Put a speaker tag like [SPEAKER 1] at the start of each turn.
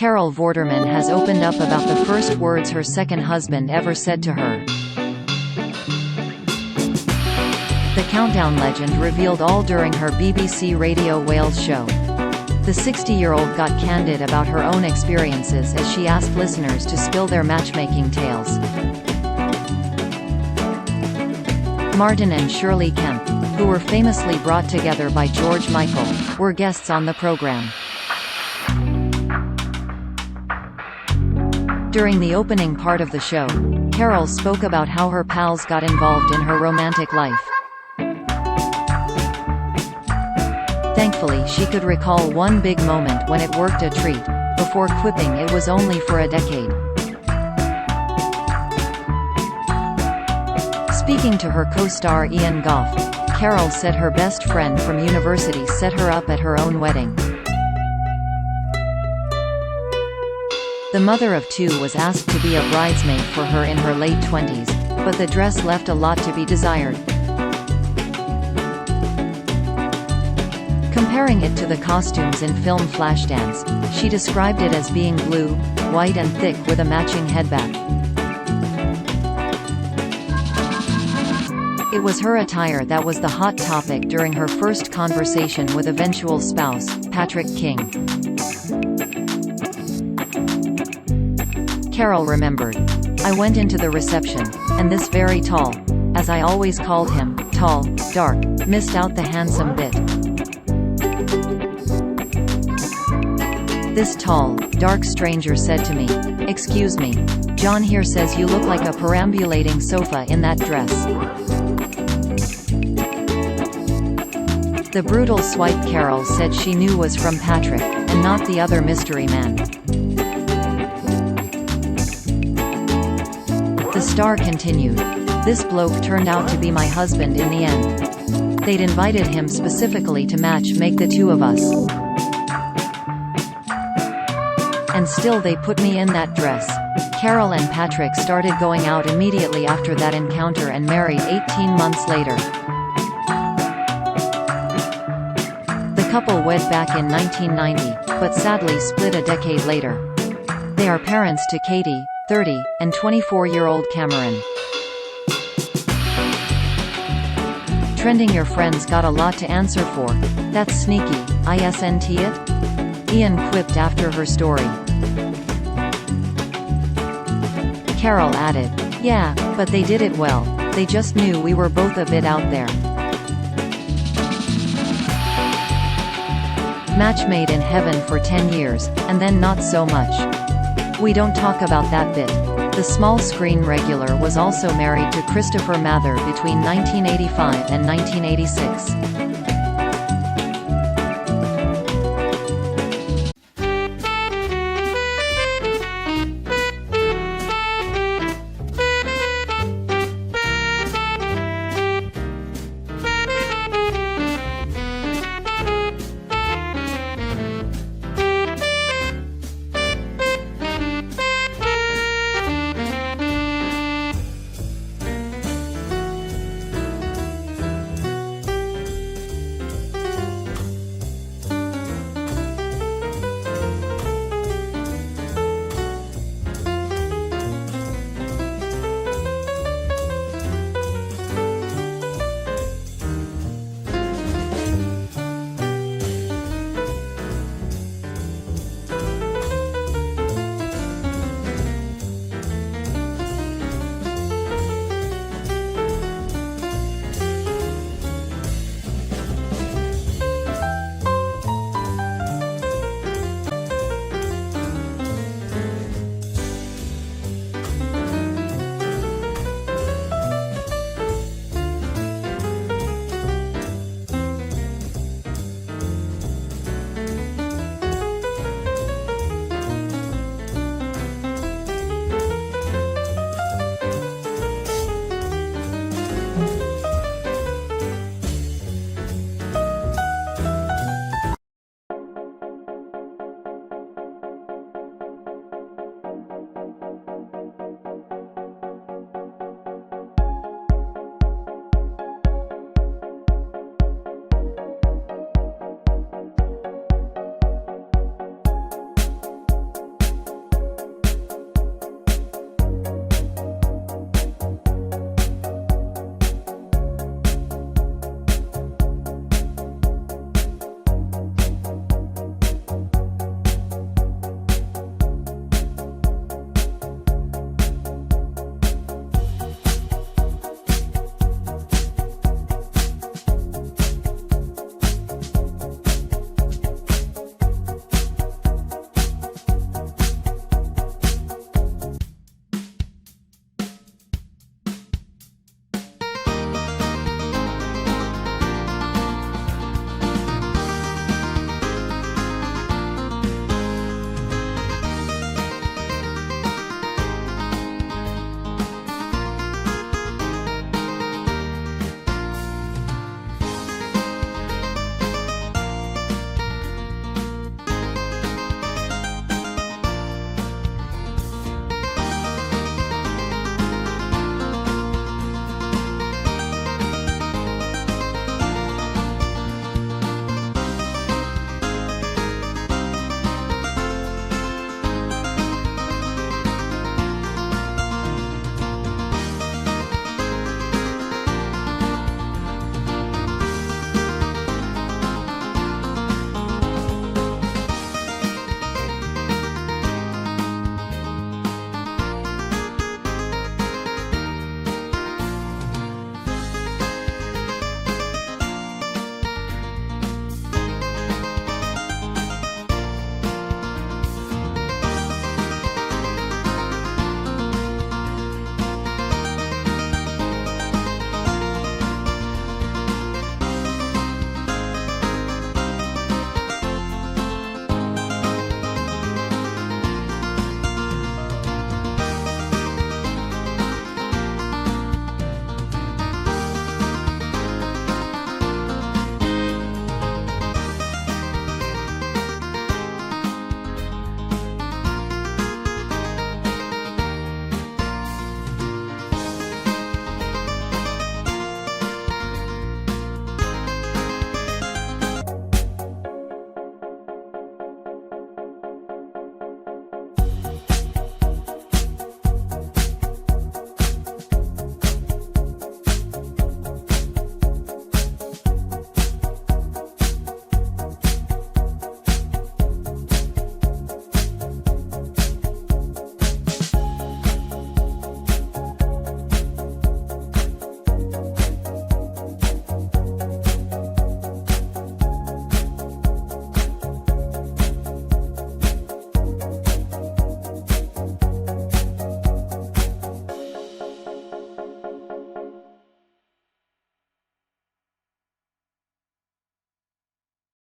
[SPEAKER 1] Carol Vorderman has opened up about the first words her second husband ever said to her. The Countdown legend revealed all during her BBC Radio Wales show. The 60-year-old got candid about her own experiences as she asked listeners to spill their matchmaking tales. Martin and Shirlie Kemp, who were famously brought together by George Michael, were guests on the program. During the opening part of the show, Carol spoke about how her pals got involved in her romantic life. Thankfully, she could recall one big moment when it worked a treat, before quipping it was only for a decade. Speaking to her co-star Ian Gough, Carol said her best friend from university set her up at her own wedding. The mother of two was asked to be a bridesmaid for her in her late 20s, but the dress left a lot to be desired. Comparing it to the costumes in film Flashdance, she described it as being blue, white and thick with a matching headband. It was her attire that was the hot topic during her first conversation with eventual spouse, Patrick King. Carol remembered, "I went into the reception, and this very tall, as I always called him, tall, dark, missed out the handsome bit. This tall, dark stranger said to me, 'Excuse me, John here says you look like a perambulating sofa in that dress.'" The brutal swipe Carol said she knew was from Patrick, and not the other mystery man. The star continued, "This bloke turned out to be my husband in the end. They'd invited him specifically to make the two of us. And still they put me in that dress." Carol and Patrick started going out immediately after that encounter and married 18 months later. The couple wed back in 1990, but sadly split a decade later. They are parents to Katie, 30, and 24-year-old Cameron. Trending Your friends got a lot to answer for. That's sneaky, isn't it? Ian quipped after her story. Carol added, "Yeah, but they did it well. They just knew we were both a bit out there." Match made in heaven for 10 years, and then not so much. We don't talk about that bit. The small screen regular was also married to Christopher Mather between 1985 and 1986.